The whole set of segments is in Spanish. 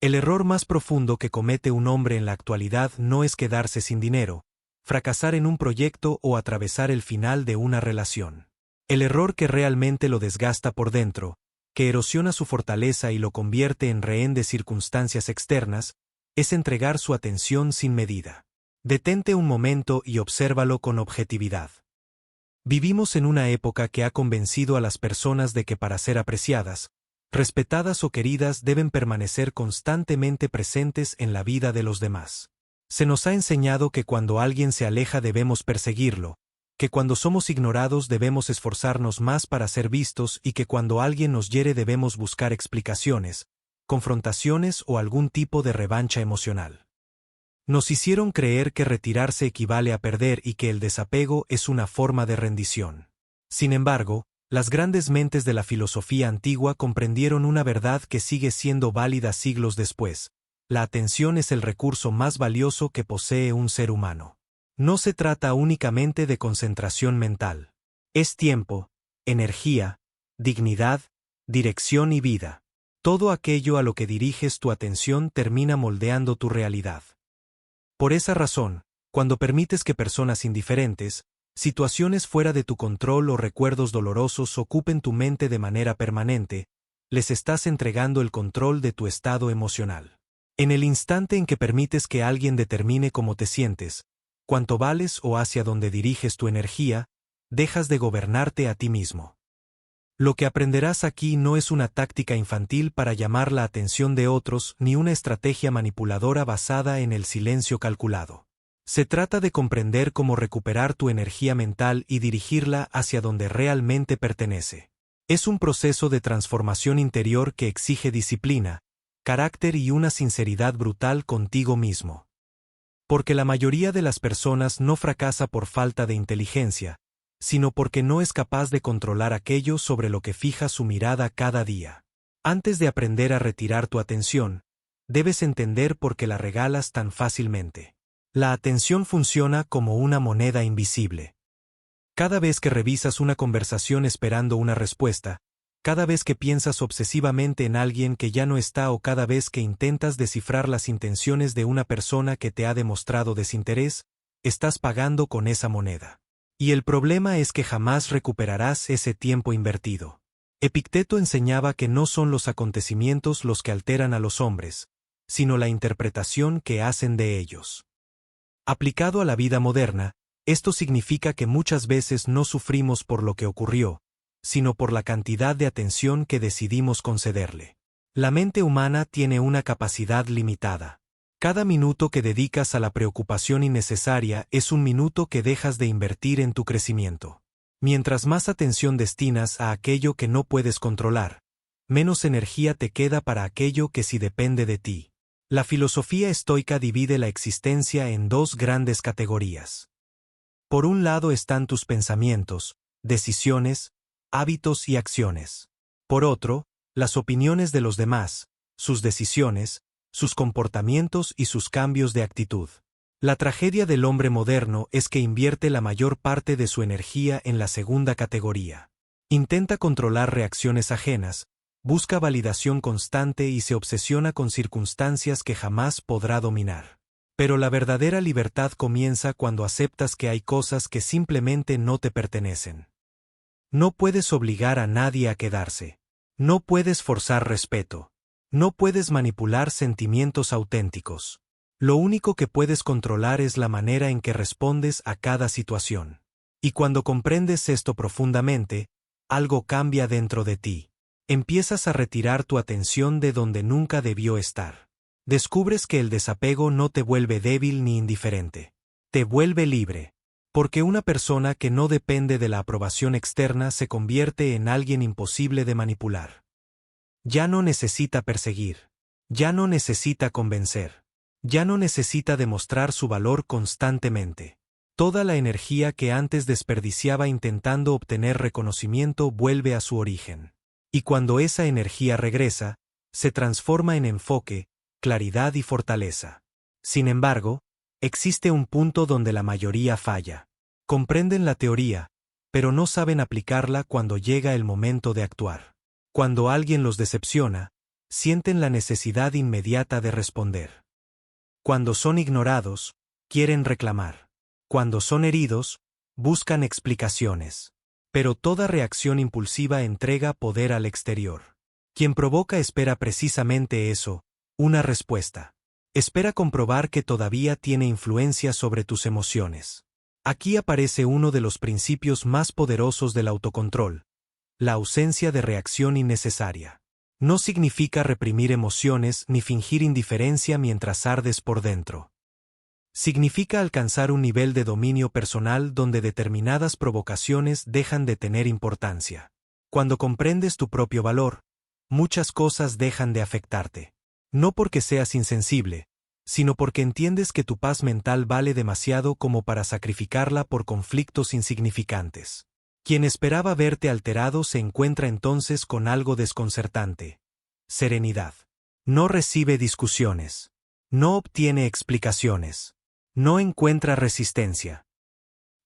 El error más profundo que comete un hombre en la actualidad no es quedarse sin dinero, fracasar en un proyecto o atravesar el final de una relación. El error que realmente lo desgasta por dentro, que erosiona su fortaleza y lo convierte en rehén de circunstancias externas, es entregar su atención sin medida. Detente un momento y obsérvalo con objetividad. Vivimos en una época que ha convencido a las personas de que para ser apreciadas, respetadas o queridas deben permanecer constantemente presentes en la vida de los demás. Se nos ha enseñado que cuando alguien se aleja debemos perseguirlo, que cuando somos ignorados debemos esforzarnos más para ser vistos y que cuando alguien nos hiere debemos buscar explicaciones, confrontaciones o algún tipo de revancha emocional. Nos hicieron creer que retirarse equivale a perder y que el desapego es una forma de rendición. Sin embargo, las grandes mentes de la filosofía antigua comprendieron una verdad que sigue siendo válida siglos después: la atención es el recurso más valioso que posee un ser humano. No se trata únicamente de concentración mental. Es tiempo, energía, dignidad, dirección y vida. Todo aquello a lo que diriges tu atención termina moldeando tu realidad. Por esa razón, cuando permites que personas indiferentes, situaciones fuera de tu control o recuerdos dolorosos ocupen tu mente de manera permanente, les estás entregando el control de tu estado emocional. En el instante en que permites que alguien determine cómo te sientes, cuánto vales o hacia dónde diriges tu energía, dejas de gobernarte a ti mismo. Lo que aprenderás aquí no es una táctica infantil para llamar la atención de otros ni una estrategia manipuladora basada en el silencio calculado. Se trata de comprender cómo recuperar tu energía mental y dirigirla hacia donde realmente pertenece. Es un proceso de transformación interior que exige disciplina, carácter y una sinceridad brutal contigo mismo. Porque la mayoría de las personas no fracasa por falta de inteligencia, sino porque no es capaz de controlar aquello sobre lo que fija su mirada cada día. Antes de aprender a retirar tu atención, debes entender por qué la regalas tan fácilmente. La atención funciona como una moneda invisible. Cada vez que revisas una conversación esperando una respuesta, cada vez que piensas obsesivamente en alguien que ya no está o cada vez que intentas descifrar las intenciones de una persona que te ha demostrado desinterés, estás pagando con esa moneda. Y el problema es que jamás recuperarás ese tiempo invertido. Epicteto enseñaba que no son los acontecimientos los que alteran a los hombres, sino la interpretación que hacen de ellos. Aplicado a la vida moderna, esto significa que muchas veces no sufrimos por lo que ocurrió, sino por la cantidad de atención que decidimos concederle. La mente humana tiene una capacidad limitada. Cada minuto que dedicas a la preocupación innecesaria es un minuto que dejas de invertir en tu crecimiento. Mientras más atención destinas a aquello que no puedes controlar, menos energía te queda para aquello que sí depende de ti. La filosofía estoica divide la existencia en dos grandes categorías. Por un lado están tus pensamientos, decisiones, hábitos y acciones. Por otro, las opiniones de los demás, sus decisiones, sus comportamientos y sus cambios de actitud. La tragedia del hombre moderno es que invierte la mayor parte de su energía en la segunda categoría. Intenta controlar reacciones ajenas, busca validación constante y se obsesiona con circunstancias que jamás podrá dominar. Pero la verdadera libertad comienza cuando aceptas que hay cosas que simplemente no te pertenecen. No puedes obligar a nadie a quedarse. No puedes forzar respeto. No puedes manipular sentimientos auténticos. Lo único que puedes controlar es la manera en que respondes a cada situación. Y cuando comprendes esto profundamente, algo cambia dentro de ti. Empiezas a retirar tu atención de donde nunca debió estar. Descubres que el desapego no te vuelve débil ni indiferente. Te vuelve libre. Porque una persona que no depende de la aprobación externa se convierte en alguien imposible de manipular. Ya no necesita perseguir. Ya no necesita convencer. Ya no necesita demostrar su valor constantemente. Toda la energía que antes desperdiciaba intentando obtener reconocimiento vuelve a su origen. Y cuando esa energía regresa, se transforma en enfoque, claridad y fortaleza. Sin embargo, existe un punto donde la mayoría falla. Comprenden la teoría, pero no saben aplicarla cuando llega el momento de actuar. Cuando alguien los decepciona, sienten la necesidad inmediata de responder. Cuando son ignorados, quieren reclamar. Cuando son heridos, buscan explicaciones. Pero toda reacción impulsiva entrega poder al exterior. Quien provoca espera precisamente eso, una respuesta. Espera comprobar que todavía tiene influencia sobre tus emociones. Aquí aparece uno de los principios más poderosos del autocontrol: la ausencia de reacción innecesaria. No significa reprimir emociones ni fingir indiferencia mientras ardes por dentro. Significa alcanzar un nivel de dominio personal donde determinadas provocaciones dejan de tener importancia. Cuando comprendes tu propio valor, muchas cosas dejan de afectarte. No porque seas insensible, sino porque entiendes que tu paz mental vale demasiado como para sacrificarla por conflictos insignificantes. Quien esperaba verte alterado se encuentra entonces con algo desconcertante: serenidad. No recibe discusiones. No obtiene explicaciones. No encuentra resistencia.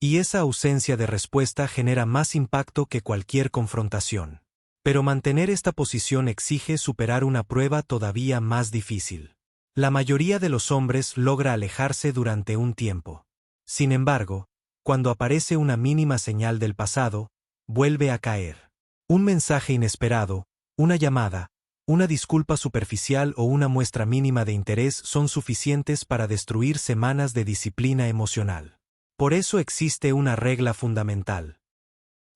Y esa ausencia de respuesta genera más impacto que cualquier confrontación. Pero mantener esta posición exige superar una prueba todavía más difícil. La mayoría de los hombres logra alejarse durante un tiempo. Sin embargo, cuando aparece una mínima señal del pasado, vuelve a caer. Un mensaje inesperado, una llamada, una disculpa superficial o una muestra mínima de interés son suficientes para destruir semanas de disciplina emocional. Por eso existe una regla fundamental.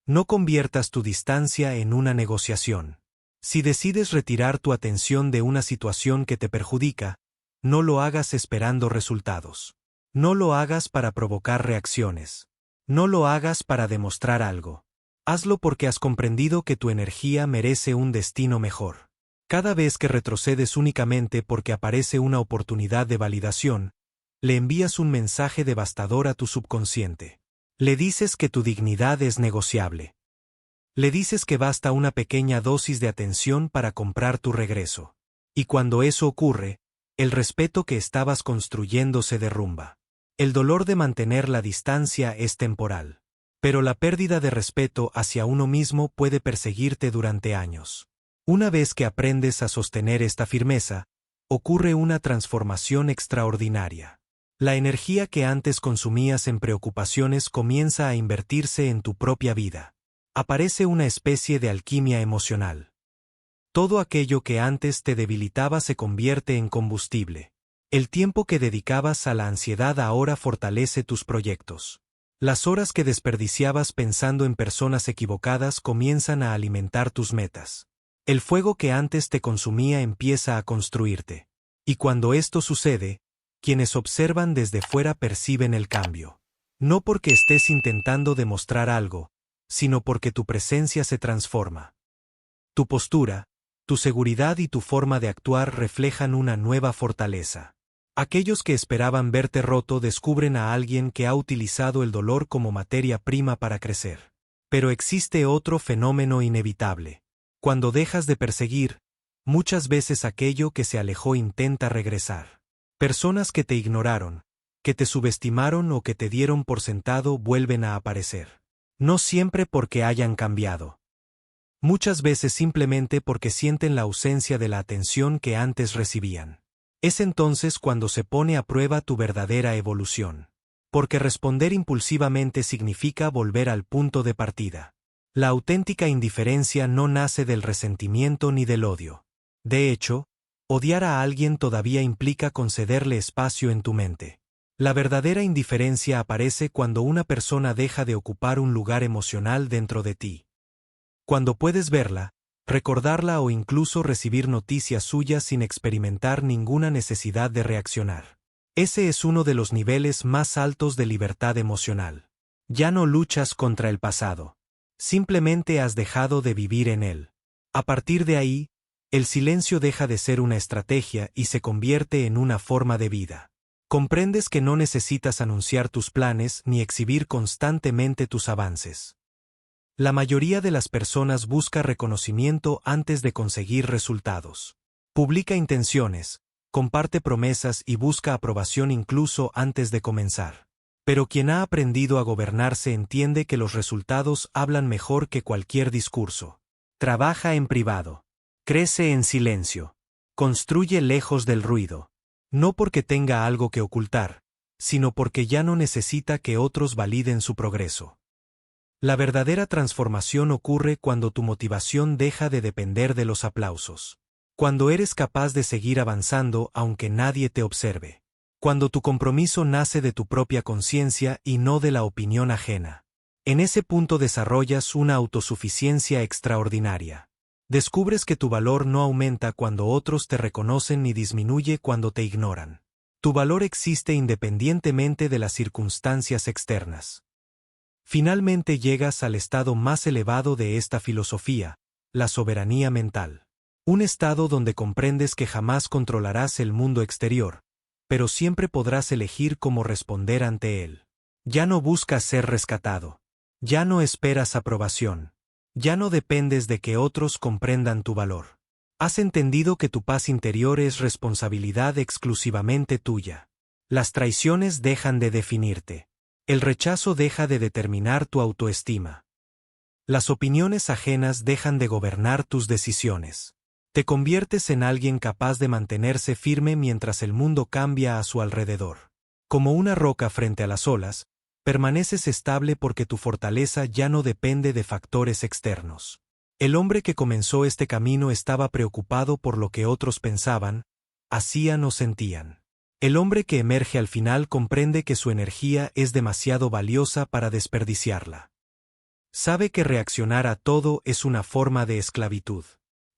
No conviertas tu distancia en una negociación. Si decides retirar tu atención de una situación que te perjudica, no lo hagas esperando resultados. No lo hagas para provocar reacciones. No lo hagas para demostrar algo. Hazlo porque has comprendido que tu energía merece un destino mejor. Cada vez que retrocedes únicamente porque aparece una oportunidad de validación, le envías un mensaje devastador a tu subconsciente. Le dices que tu dignidad es negociable. Le dices que basta una pequeña dosis de atención para comprar tu regreso. Y cuando eso ocurre, el respeto que estabas construyendo se derrumba. El dolor de mantener la distancia es temporal. Pero la pérdida de respeto hacia uno mismo puede perseguirte durante años. Una vez que aprendes a sostener esta firmeza, ocurre una transformación extraordinaria. La energía que antes consumías en preocupaciones comienza a invertirse en tu propia vida. Aparece una especie de alquimia emocional. Todo aquello que antes te debilitaba se convierte en combustible. El tiempo que dedicabas a la ansiedad ahora fortalece tus proyectos. Las horas que desperdiciabas pensando en personas equivocadas comienzan a alimentar tus metas. El fuego que antes te consumía empieza a construirte. Y cuando esto sucede, quienes observan desde fuera perciben el cambio. No porque estés intentando demostrar algo, sino porque tu presencia se transforma. Tu postura, tu seguridad y tu forma de actuar reflejan una nueva fortaleza. Aquellos que esperaban verte roto descubren a alguien que ha utilizado el dolor como materia prima para crecer. Pero existe otro fenómeno inevitable. Cuando dejas de perseguir, muchas veces aquello que se alejó intenta regresar. Personas que te ignoraron, que te subestimaron o que te dieron por sentado vuelven a aparecer. No siempre porque hayan cambiado. Muchas veces simplemente porque sienten la ausencia de la atención que antes recibían. Es entonces cuando se pone a prueba tu verdadera evolución. Porque responder impulsivamente significa volver al punto de partida. La auténtica indiferencia no nace del resentimiento ni del odio. De hecho, odiar a alguien todavía implica concederle espacio en tu mente. La verdadera indiferencia aparece cuando una persona deja de ocupar un lugar emocional dentro de ti. Cuando puedes verla, recordarla o incluso recibir noticias suyas sin experimentar ninguna necesidad de reaccionar. Ese es uno de los niveles más altos de libertad emocional. Ya no luchas contra el pasado. Simplemente has dejado de vivir en él. A partir de ahí, el silencio deja de ser una estrategia y se convierte en una forma de vida. Comprendes que no necesitas anunciar tus planes ni exhibir constantemente tus avances. La mayoría de las personas busca reconocimiento antes de conseguir resultados. Publica intenciones, comparte promesas y busca aprobación incluso antes de comenzar. Pero quien ha aprendido a gobernarse entiende que los resultados hablan mejor que cualquier discurso. Trabaja en privado. Crece en silencio. Construye lejos del ruido. No porque tenga algo que ocultar, sino porque ya no necesita que otros validen su progreso. La verdadera transformación ocurre cuando tu motivación deja de depender de los aplausos. Cuando eres capaz de seguir avanzando aunque nadie te observe. Cuando tu compromiso nace de tu propia conciencia y no de la opinión ajena. En ese punto desarrollas una autosuficiencia extraordinaria. Descubres que tu valor no aumenta cuando otros te reconocen ni disminuye cuando te ignoran. Tu valor existe independientemente de las circunstancias externas. Finalmente llegas al estado más elevado de esta filosofía, la soberanía mental. Un estado donde comprendes que jamás controlarás el mundo exterior, pero siempre podrás elegir cómo responder ante él. Ya no buscas ser rescatado. Ya no esperas aprobación. Ya no dependes de que otros comprendan tu valor. Has entendido que tu paz interior es responsabilidad exclusivamente tuya. Las traiciones dejan de definirte. El rechazo deja de determinar tu autoestima. Las opiniones ajenas dejan de gobernar tus decisiones. Te conviertes en alguien capaz de mantenerse firme mientras el mundo cambia a su alrededor. Como una roca frente a las olas, permaneces estable porque tu fortaleza ya no depende de factores externos. El hombre que comenzó este camino estaba preocupado por lo que otros pensaban, hacían o sentían. El hombre que emerge al final comprende que su energía es demasiado valiosa para desperdiciarla. Sabe que reaccionar a todo es una forma de esclavitud.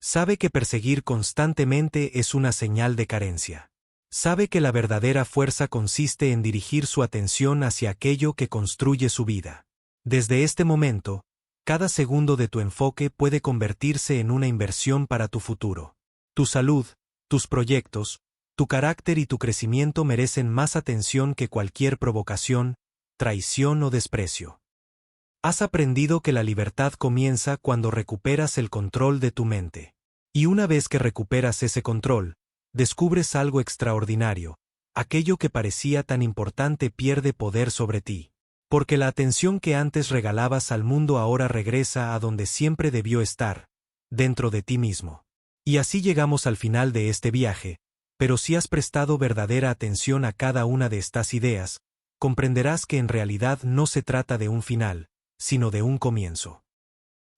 Sabe que perseguir constantemente es una señal de carencia. Sabe que la verdadera fuerza consiste en dirigir su atención hacia aquello que construye su vida. Desde este momento, cada segundo de tu enfoque puede convertirse en una inversión para tu futuro. Tu salud, tus proyectos, tu carácter y tu crecimiento merecen más atención que cualquier provocación, traición o desprecio. Has aprendido que la libertad comienza cuando recuperas el control de tu mente. Y una vez que recuperas ese control, descubres algo extraordinario. Aquello que parecía tan importante pierde poder sobre ti. Porque la atención que antes regalabas al mundo ahora regresa a donde siempre debió estar, dentro de ti mismo. Y así llegamos al final de este viaje, pero si has prestado verdadera atención a cada una de estas ideas, comprenderás que en realidad no se trata de un final, sino de un comienzo.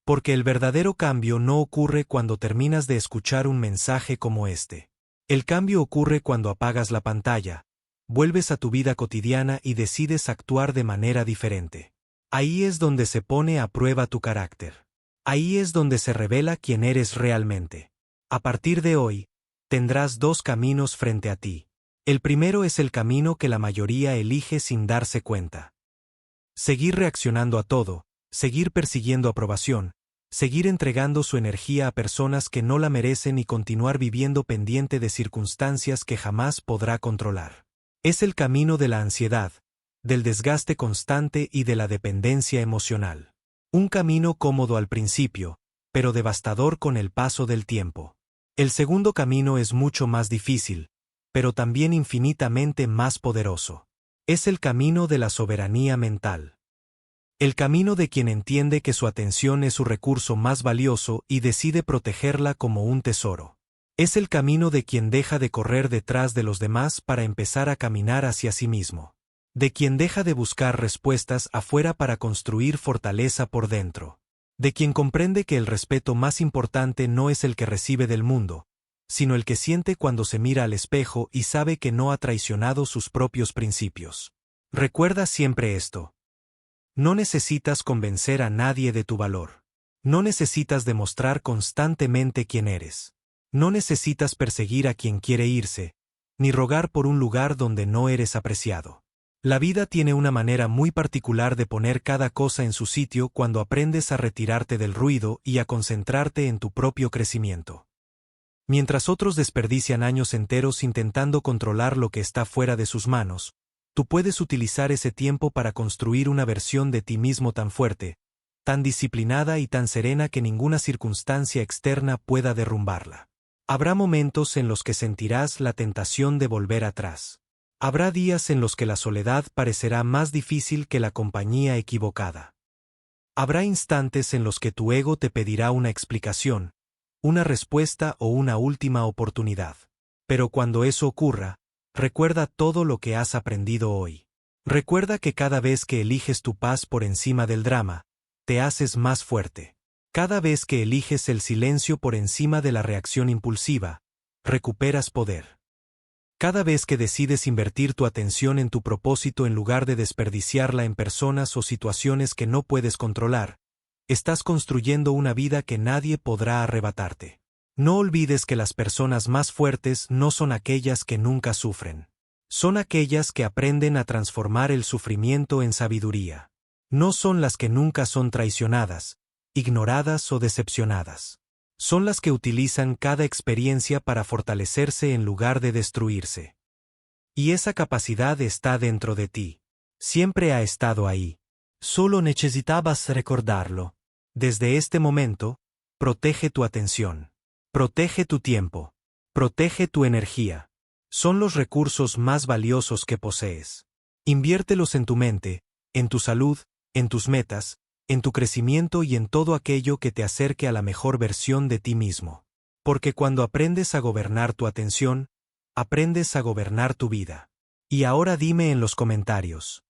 Porque el verdadero cambio no ocurre cuando terminas de escuchar un mensaje como este. El cambio ocurre cuando apagas la pantalla, vuelves a tu vida cotidiana y decides actuar de manera diferente. Ahí es donde se pone a prueba tu carácter. Ahí es donde se revela quién eres realmente. A partir de hoy, tendrás dos caminos frente a ti. El primero es el camino que la mayoría elige sin darse cuenta. Seguir reaccionando a todo, seguir persiguiendo aprobación, seguir entregando su energía a personas que no la merecen y continuar viviendo pendiente de circunstancias que jamás podrá controlar. Es el camino de la ansiedad, del desgaste constante y de la dependencia emocional. Un camino cómodo al principio, pero devastador con el paso del tiempo. El segundo camino es mucho más difícil, pero también infinitamente más poderoso. Es el camino de la soberanía mental. El camino de quien entiende que su atención es su recurso más valioso y decide protegerla como un tesoro. Es el camino de quien deja de correr detrás de los demás para empezar a caminar hacia sí mismo. De quien deja de buscar respuestas afuera para construir fortaleza por dentro. De quien comprende que el respeto más importante no es el que recibe del mundo, sino el que siente cuando se mira al espejo y sabe que no ha traicionado sus propios principios. Recuerda siempre esto. No necesitas convencer a nadie de tu valor. No necesitas demostrar constantemente quién eres. No necesitas perseguir a quien quiere irse, ni rogar por un lugar donde no eres apreciado. La vida tiene una manera muy particular de poner cada cosa en su sitio cuando aprendes a retirarte del ruido y a concentrarte en tu propio crecimiento. Mientras otros desperdician años enteros intentando controlar lo que está fuera de sus manos, tú puedes utilizar ese tiempo para construir una versión de ti mismo tan fuerte, tan disciplinada y tan serena que ninguna circunstancia externa pueda derrumbarla. Habrá momentos en los que sentirás la tentación de volver atrás. Habrá días en los que la soledad parecerá más difícil que la compañía equivocada. Habrá instantes en los que tu ego te pedirá una explicación, una respuesta o una última oportunidad. Pero cuando eso ocurra, recuerda todo lo que has aprendido hoy. Recuerda que cada vez que eliges tu paz por encima del drama, te haces más fuerte. Cada vez que eliges el silencio por encima de la reacción impulsiva, recuperas poder. Cada vez que decides invertir tu atención en tu propósito en lugar de desperdiciarla en personas o situaciones que no puedes controlar, estás construyendo una vida que nadie podrá arrebatarte. No olvides que las personas más fuertes no son aquellas que nunca sufren. Son aquellas que aprenden a transformar el sufrimiento en sabiduría. No son las que nunca son traicionadas, ignoradas o decepcionadas. Son las que utilizan cada experiencia para fortalecerse en lugar de destruirse. Y esa capacidad está dentro de ti. Siempre ha estado ahí. Solo necesitabas recordarlo. Desde este momento, protege tu atención. Protege tu tiempo. Protege tu energía. Son los recursos más valiosos que posees. Inviértelos en tu mente, en tu salud, en tus metas, en tu crecimiento y en todo aquello que te acerque a la mejor versión de ti mismo. Porque cuando aprendes a gobernar tu atención, aprendes a gobernar tu vida. Y ahora dime en los comentarios.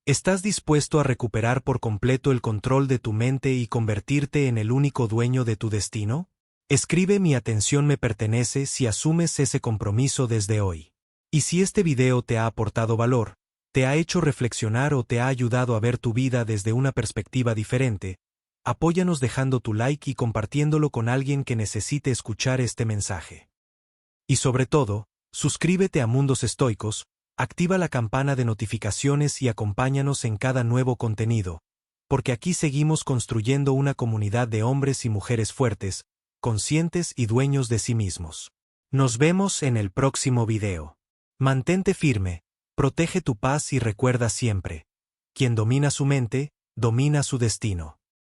¿Estás dispuesto a recuperar por completo el control de tu mente y convertirte en el único dueño de tu destino? Escribe "Mi atención me pertenece" si asumes ese compromiso desde hoy. Y si este video te ha aportado valor, te ha hecho reflexionar o te ha ayudado a ver tu vida desde una perspectiva diferente, apóyanos dejando tu like y compartiéndolo con alguien que necesite escuchar este mensaje. Y sobre todo, suscríbete a Mundos Estoicos, activa la campana de notificaciones y acompáñanos en cada nuevo contenido, porque aquí seguimos construyendo una comunidad de hombres y mujeres fuertes, conscientes y dueños de sí mismos. Nos vemos en el próximo video. Mantente firme, protege tu paz y recuerda siempre: quien domina su mente, domina su destino.